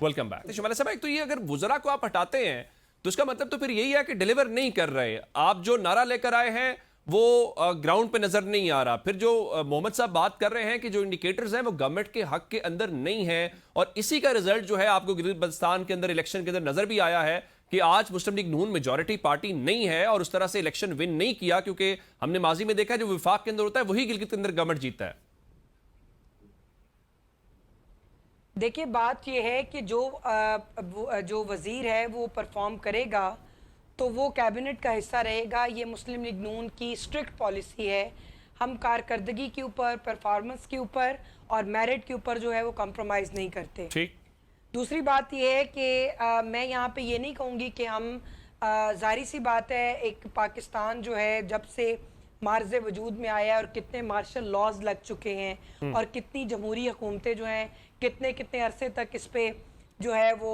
Welcome back. Shumaila साहब, एक तो ये अगर वुज़रा को आप हटाते हैं तो इसका मतलब तो फिर यही है कि डिलीवर नहीं कर रहे। आप जो नारा लेकर आए हैं वो ग्राउंड पे नजर नहीं आ रहा। फिर जो मोहम्मद साहब बात कर रहे हैं कि जो इंडिकेटर्स हैं वो गवर्नमेंट के हक के अंदर नहीं है, और इसी का रिजल्ट जो है आपको गिलगित बल्तिस्तान के अंदर इलेक्शन के अंदर नजर भी आया है कि आज मुस्लिम लीग नून मेजॉरिटी पार्टी नहीं है और उस तरह से इलेक्शन विन नहीं किया, क्योंकि हमने माजी में देखा है जो विफाक के अंदर होता है वही गिलगित के अंदर गवर्नमेंट जीतता है। देखिए, बात यह है कि जो वज़ीर है वो परफॉर्म करेगा तो वो कैबिनेट का हिस्सा रहेगा। ये मुस्लिम लीग नून की स्ट्रिक्ट पॉलिसी है। हम कारकर्दगी के ऊपर, परफॉर्मेंस के ऊपर और मेरिट के ऊपर जो है वो कॉम्प्रोमाइज़ नहीं करते। ठीक। दूसरी बात यह है कि मैं यहाँ पे ये नहीं कहूँगी कि हम ज़ाहिर सी बात है, एक पाकिस्तान जो है जब से मार्ज़ वजूद में आया है और कितने मार्शल लॉज लग चुके हैं और कितनी जमहूरी हुकूमतें जो हैं कितने कितने अरसे तक इस पे जो है वो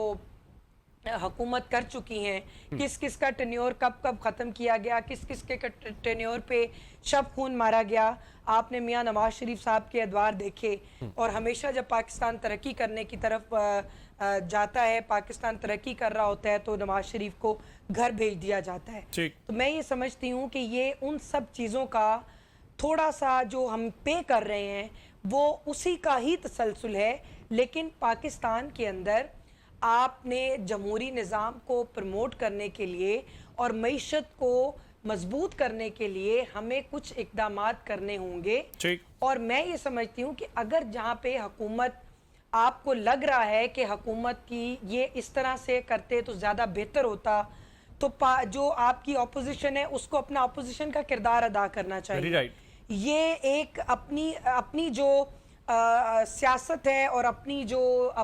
हुकूमत कर चुकी हैं, किस किस का टेन्योर कब कब ख़त्म किया गया, किस किस के टेन्योर पे शब खून मारा गया। आपने मियाँ नवाज शरीफ साहब के अदवार देखे, और हमेशा जब पाकिस्तान तरक्की करने की तरफ जाता है, पाकिस्तान तरक्की कर रहा होता है, तो नवाज शरीफ को घर भेज दिया जाता है। तो मैं ये समझती हूँ कि ये उन सब चीज़ों का थोड़ा सा जो हम पे कर रहे हैं वो उसी का ही तसलसल है। लेकिन पाकिस्तान के अंदर आपने जमहूरी निज़ाम को प्रमोट करने के लिए और मईशत को मजबूत करने के लिए हमें कुछ इक़दामात करने होंगे। और मैं ये समझती हूँ कि अगर जहाँ पे हुकूमत, आपको लग रहा है कि हुकूमत की ये इस तरह से करते तो ज़्यादा बेहतर होता, तो जो आपकी अपोजिशन है उसको अपना अपोजिशन का किरदार अदा करना चाहिए। ये एक अपनी जो सियासत है और अपनी जो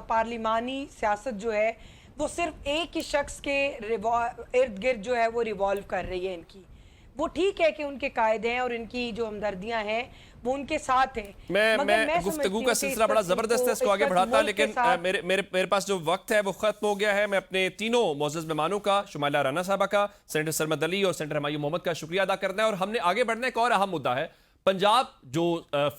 पार्लिमानी सियासत जो है वो सिर्फ एक ही शख्स के इर्द गिर्द जो है वो रिवॉल्व कर रही है इनकी। वो ठीक है कि उनके कायदे हैं और इनकी जो हमदर्दियां हैं वो उनके साथ हैं। मैं गुफ्तगू का सिलसिला बड़ा जबरदस्त है, इसको आगे बढ़ाता, लेकिन मेरे पास जो वक्त है वो खत्म हो गया है। मैं अपने तीनों मोअज़्ज़ज़ मेहमानों का, शुमाइला राना साहबा का, सेनेटर सरमद अली और सेनेटर हुमायूं मोहम्मद का शुक्रिया अदा करना है। और हमने आगे बढ़ना है, एक और अहम मुद्दा है पंजाब, जो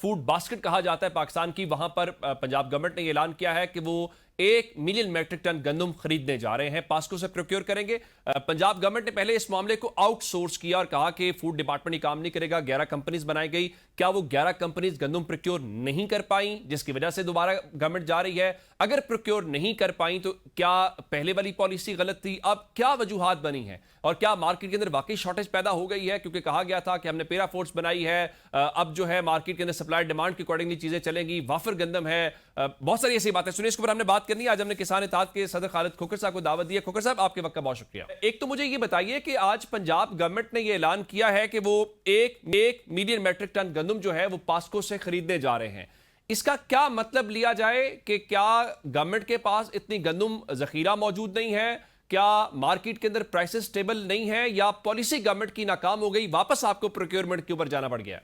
फूड बास्केट कहा जाता है पाकिस्तान की। वहां पर पंजाब गवर्नमेंट ने ऐलान किया है कि वो 1 मिलियन मैट्रिक टन गंदम खरीदने जा रहे हैं, पास्को से प्रोक्योर करेंगे। पंजाब गवर्नमेंट ने पहले इस मामले को आउटसोर्स किया और कहा कि फूड डिपार्टमेंट ही काम नहीं करेगा, 11 कंपनीज बनाई गई। क्या वो 11 कंपनीज गंदम प्रोक्योर नहीं कर पाई, जिसकी वजह से दोबारा गवर्नमेंट जा रही है? अगर प्रोक्योर नहीं कर पाई तो क्या पहले वाली पॉलिसी गलत थी? अब क्या वजूहात बनी है और क्या मार्केट के अंदर वाकई शॉर्टेज पैदा हो गई है? क्योंकि कहा गया था कि हमने पेरा फोर्स बनाई है, अब जो है मार्केट के अंदर सप्लाई डिमांड के अकॉर्डिंगली चीजें चलेंगी, वाफर गंदम है, बहुत सारी ऐसी बातें। सुनिए, इसके ऊपर हमने बात करनी है। आज हमने किसान इत्तेहाद के सदर खालिद खोखर साहब को दावत दी है। खोखर साहब, आपके वक्त का बहुत शुक्रिया। एक तो मुझे ये बताइए कि आज पंजाब गवर्नमेंट ने ये ऐलान किया है कि वो 1 मिलियन मैट्रिक टन गंदम जो है वो पास्को से खरीदने जा रहे हैं। इसका क्या मतलब लिया जाए कि क्या गवर्नमेंट के पास इतनी गंदम जखीरा मौजूद नहीं है? क्या मार्केट के अंदर प्राइसेस स्टेबल नहीं है, या पॉलिसी गवर्नमेंट की नाकाम हो गई, वापस आपको प्रोक्योरमेंट के ऊपर जाना पड़ गया?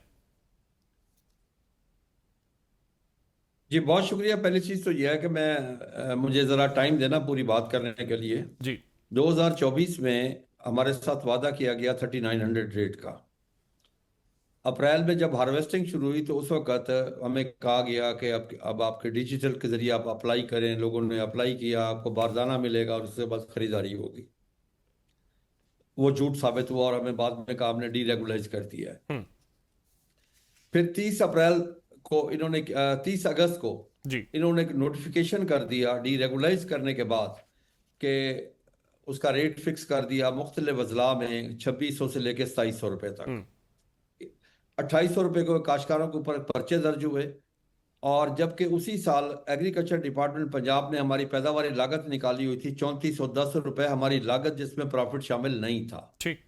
जी बहुत शुक्रिया। पहली चीज़ तो यह है कि मुझे ज़रा टाइम देना पूरी बात करने के लिए। जी 2024 में हमारे साथ वादा किया गया 3900 रेट का। अप्रैल में जब हार्वेस्टिंग शुरू हुई तो उस वक्त हमें कहा गया कि अब आपके डिजिटल के ज़रिए आप अप्लाई करें। लोगों ने अप्लाई किया, आपको बारदाना मिलेगा और उसके बाद ख़रीदारी होगी। वो झूठ साबित हुआ और हमें बाद में कहा हमने डीरेगुलाइज कर दिया है। फिर 30 अप्रैल को इन्होंने 30 अगस्त को इन्होंने एक नोटिफिकेशन कर दिया डीरेगुलाइज करने के बाद कि उसका रेट फिक्स कर दिया मुख्तलिफ अजला में 2600 से लेकर 2700 रुपए तक। 2800 रुपए को काश्तकारों के ऊपर पर्चे दर्ज हुए। और जबकि उसी साल एग्रीकल्चर डिपार्टमेंट पंजाब ने हमारी पैदावारी लागत निकाली हुई थी 3410 रुपए हमारी लागत, जिसमें प्रॉफिट शामिल नहीं था। ठीक।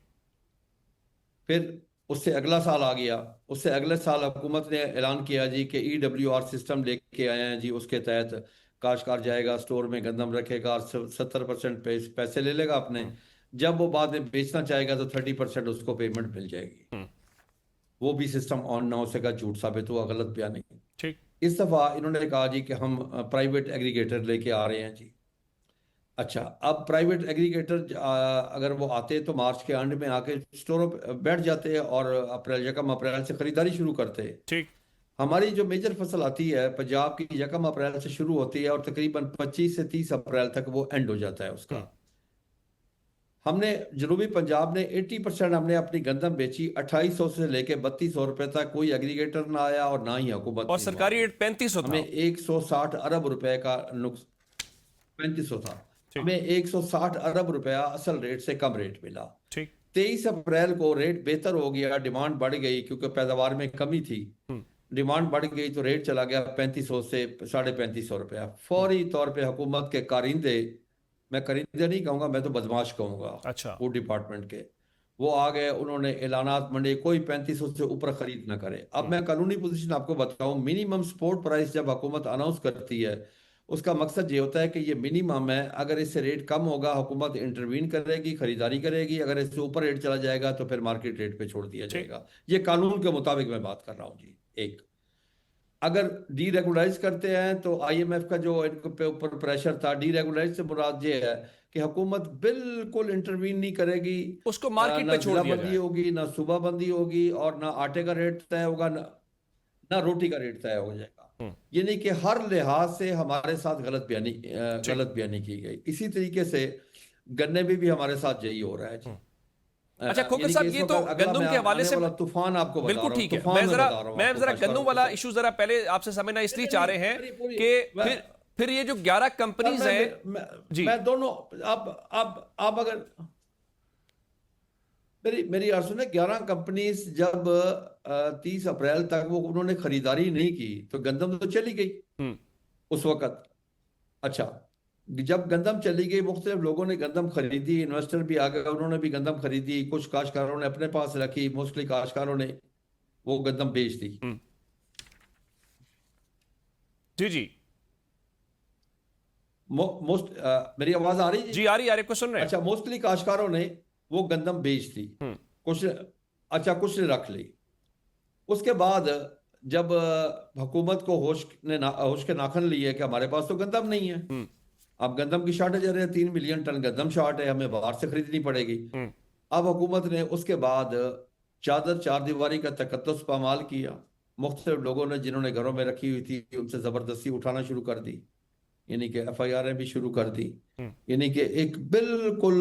फिर उससे अगला साल आ गया। उससे अगले साल हुकूमत ने ऐलान किया जी कि EWR सिस्टम लेके आए हैं जी, उसके तहत काश्तकार जाएगा स्टोर में गंदम रखेगा और 70% पैसे ले लेगा अपने। जब वो बाद में बेचना चाहेगा तो 30% उसको पेमेंट मिल जाएगी। वो भी सिस्टम ऑन ना हो सका, झूठ साबित हुआ, गलत बयानी। ठीक। इस दफ़ा इन्होंने कहा जी कि हम प्राइवेट एग्रीगेटर लेके आ रहे हैं जी। अच्छा, अब प्राइवेट एग्रीगेटर अगर वो आते तो मार्च के एंड में आके स्टोरों पे बैठ जाते और अप्रैल 1 अप्रैल से खरीदारी शुरू करते। ठीक। हमारी जो मेजर फसल आती है पंजाब की 1 अप्रैल से शुरू होती है और तकरीबन 25 से 30 अप्रैल तक वो एंड हो जाता है उसका। हमने जनूबी पंजाब ने 80% हमने अपनी गंदम बेची 2800 से लेके 3200 रुपए तक। कोई एग्रीगेटर ना आया और ना ही हुकूमत और ने सरकारी मांगा। रेट 3500 था। हमें 160 अरब रुपए का नुक्स 3500 था। ठीक। हमें 160 अरब रुपया असल रेट से कम रेट मिला। ठीक। 23 अप्रैल को रेट बेहतर हो गया, डिमांड बढ़ गई क्योंकि पैदावार में कमी थी। डिमांड बढ़ गई तो रेट चला गया 3500 से 3550 रुपया। फौरी तौर पे हुकूमत के कारिंदे, मैं कारिंदे नहीं कहूंगा, मैं तो बदमाश कहूंगा, अच्छा। फूड डिपार्टमेंट के, वो आ गए, उन्होंने ऐलानात मंडे कोई 3500 से ऊपर खरीद ना करे। अब मैं कानूनी पोजीशन आपको बताऊं, मिनिमम सपोर्ट प्राइस जब हुकूमत अनाउंस करती है उसका मकसद ये होता है कि ये मिनिमम है, अगर इससे रेट कम होगा हुकूमत इंटरवीन करेगी, खरीदारी करेगी, अगर इससे ऊपर रेट चला जाएगा तो फिर मार्केट रेट पे छोड़ दिया जाएगा। ये कानून के मुताबिक मैं बात कर रहा हूँ जी। एक, अगर डीरेगुलराइज करते हैं तो आईएमएफ का जो इनके ऊपर प्रेशर था, डीरेगुलराइज से मुराद ये है कि हुकूमत बिल्कुल इंटरवीन नहीं करेगी, उसको मार्केट ना पे छोड़ दिया बंदी जाए। होगी, ना सुबह बंदी होगी, और ना आटे का रेट तय होगा, ना रोटी का रेट तय हो जाएगा। यानी कि हर लिहाज से हमारे साथ गलत बयानी की गई। इसी तरीके से गन्ने में भी हमारे साथ यही हो रहा है जी। अच्छा खोकर यानी कि साहब, इस ये वक्त तो अगला गंदम मैं के हवाले आने से वाला तूफान आपको बता बिल्कुल रहा हूँ। ठीक है। तूफान मैं मैं जरा बता रहा हूँ मैं आपको जरा काश्तकारों गंदम के वाला साथ। इशू जरा पहले आपसे समझना इसलिए चाह रहे हैं कि फिर ये जो 11 कंपनीज हैं जी, मैं दोनों, अब अगर मेरी अर्ज सुने, 11 कंपनीज जब 30 अप्रैल तक वो उन्होंने खरीदारी नहीं की तो गंदम तो चली गई उस वक्त। अच्छा, जब गंदम चली गई, मुख्तलिफ लोगों ने गंदम खरीदी, इन्वेस्टर भी आ गए, उन्होंने भी गंदम खरीदी, कुछ काश्तकारों ने अपने पास रखी, मोस्टली काश्तकारों ने वो गंदम बेच दी। जी जी मेरी आवाज आ रही जी, आ रही है, आपको सुन रहे हैं। अच्छा, मोस्टली काश्तकारों ने वो गंदम बेच दी, कुछ अच्छा कुछ ने रख ली। उसके बाद जब हुकूमत को होश के नाखन लिए कि हमारे पास तो गंदम नहीं है, अब गंदम की शॉर्टेज है, 3 मिलियन टन गंदम शॉर्ट है, हमें बाहर से खरीदनी पड़ेगी। अब हुकूमत ने उसके बाद चार दीवारी का तकद्दुस पामाल किया। मुख्तलिफ लोगों ने जिन्होंने घरों में रखी हुई थी उनसे जबरदस्ती उठाना शुरू कर दी, यानी कि FIR भी शुरू कर दी। यानी कि एक बिल्कुल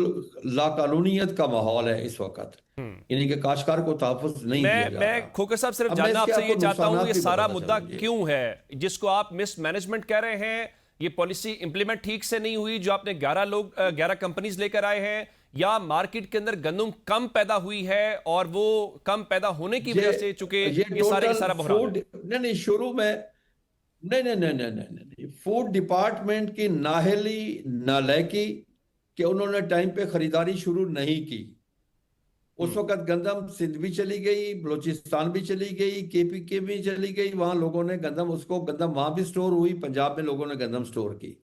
लाकानूनियत का माहौल है इस वक्त, यानी कि काश्तकार को तहफ़्फ़ुज़ नहीं दिया जा रहा। मैं खोकर साहब सिर्फ अब मैं जानना इसके आपसे ये आपको चाहता हूं, ये नुकसानात भी सारा बताता मुद्दा चलूं जी। क्यों है जिसको आप मिस मैनेजमेंट कह रहे हैं? ये पॉलिसी इंप्लीमेंट ठीक से नहीं हुई जो आपने 11 कंपनीज लेकर आए हैं, या मार्केट के अंदर गंदम कम पैदा हुई है और वो कम पैदा होने की वजह से चूंकि ये सारे का सारा बहरान है? नहीं, शुरू में नहीं, फूड डिपार्टमेंट की नाहली नालायकी कि उन्होंने टाइम पे खरीदारी शुरू नहीं की। उस वक्त गंदम सिंध भी चली गई, बलोचिस्तान भी चली गई, KPK भी चली गई, वहां लोगों ने गंदम वहां भी स्टोर हुई, पंजाब में लोगों ने गंदम स्टोर की।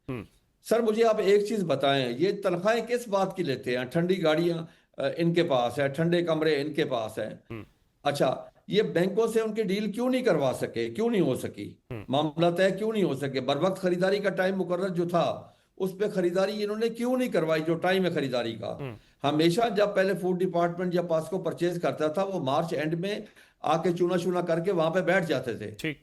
सर मुझे आप एक चीज बताएं, ये तनख्वाहें किस बात की लेते हैं? ठंडी गाड़ियां इनके पास है, ठंडे कमरे इनके पास है। अच्छा, ये बैंकों से उनकी डील क्यों नहीं करवा सके, क्यों नहीं हो सकी, मामला तय क्यों नहीं हो सके? बर वक्त खरीदारी का टाइम मुकर्रर जो था उस पर खरीदारी इन्होंने क्यों नहीं करवाई, जो टाइम है खरीदारी का? हमेशा जब पहले फूड डिपार्टमेंट या पास्को परचेज करता था वो मार्च एंड में आके चूना चूना करके वहां पे बैठ जाते थे, ठीक,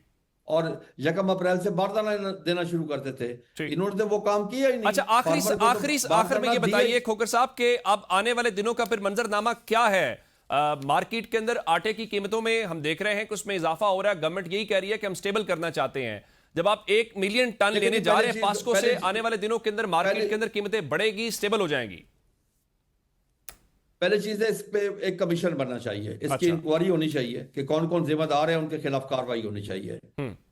और 1 अप्रैल से बारदाना देना शुरू करते थे। इन्होंने तो वो काम किया ही नहीं। अच्छा, आखिर में ये बताइए खोकर साहब के अब आने वाले दिनों का फिर मंजरनामा क्या है? मार्केट के अंदर आटे की कीमतों में हम देख रहे हैं कि उसमें इजाफा हो रहा है। गवर्नमेंट यही कह रही है कि हम स्टेबल करना चाहते हैं। जब आप 1 मिलियन टन लेने जा रहे हैं पास्को से, आने वाले दिनों के अंदर मार्केट के अंदर कीमतें बढ़ेगी, स्टेबल हो जाएंगी? पहले चीज है, इस पे एक कमीशन बनना चाहिए, इसकी इंक्वायरी होनी चाहिए कि कौन कौन जिम्मेदार है, उनके खिलाफ कार्रवाई होनी चाहिए।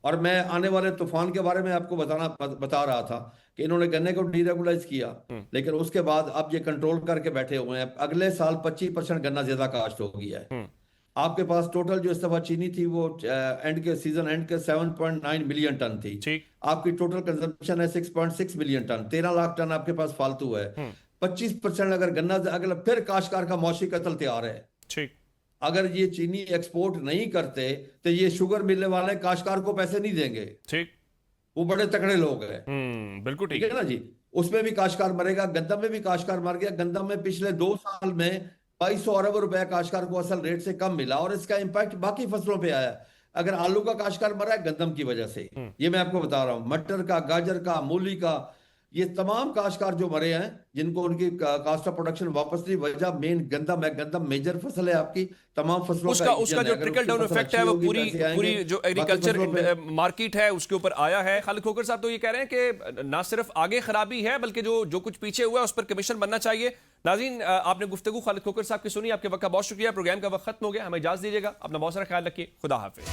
और मैं आने वाले तूफान के बारे में आपको बता रहा था कि इन्होंने गन्ने को डीरेगुलाइज किया, लेकिन उसके बाद अब ये कंट्रोल करके बैठे हुए हैं। अगले साल 25% गन्ना ज्यादा काश्त हो गया है। आपके पास टोटल जो इस दफा चीनी थी वो सीजन एंड के 7.9 मिलियन टन थी। आपकी टोटल कंजम्पशन है 6.6 मिलियन टन, 13 लाख टन आपके पास फालतू है। 25% अगर गन्ना, अगर फिर काश्तकार का मौशी कत्ल तैयार है। ठीक, अगर ये चीनी एक्सपोर्ट नहीं करते तो ये शुगर मिलने वाले काश्तकार को पैसे नहीं देंगे। ठीक, वो बड़े तकड़े लोग हैं। बिल्कुल ठीक है ना जी। उसमें भी काश्तकार मरेगा, गंदम में भी काश्तकार मर गया। गंदम में पिछले 2 साल में 2200 अरब रुपया काश्तकार को असल रेट से कम मिला, और इसका इंपैक्ट बाकी फसलों पे आया। अगर आलू का काश्तकार मरा है गंदम की वजह से, ये मैं आपको बता रहा हूँ, मटर का, गाजर का, मूली का, ये तमाम काश्तकार जो मरे हैं, जिनको उनकी कास्ट ऑफ प्रोडक्शन वापस नहीं, वजह मेन गंदम है। गंदम मेजर फसल है आपकी, तमाम फसलों उसका का उसका इंजन जो है। अगर ट्रिकल उसकी डाउन फसल इफेक्ट है अच्छी वो होगी, पूरी पैसे आएंगे, पूरी जो बाकी एग्रीकल्चर फसलों पे मार्केट है उसके ऊपर आया है। खालिद खोकर साहब तो ये कह रहे हैं कि ना सिर्फ आगे खराबी है बल्कि जो कुछ पीछे हुआ है उस पर कमीशन बनना चाहिए। नाज़रीन, आपने गुफ्तगू खालिद खोकर साहब की सुनी, आपके वक्त का बहुत शुक्रिया। प्रोग्राम का वक्त खत्म हो गया, हमें इजाजत दीजिएगा। अपना बहुत सारा ख्याल रखिए, खुदा हाफिज।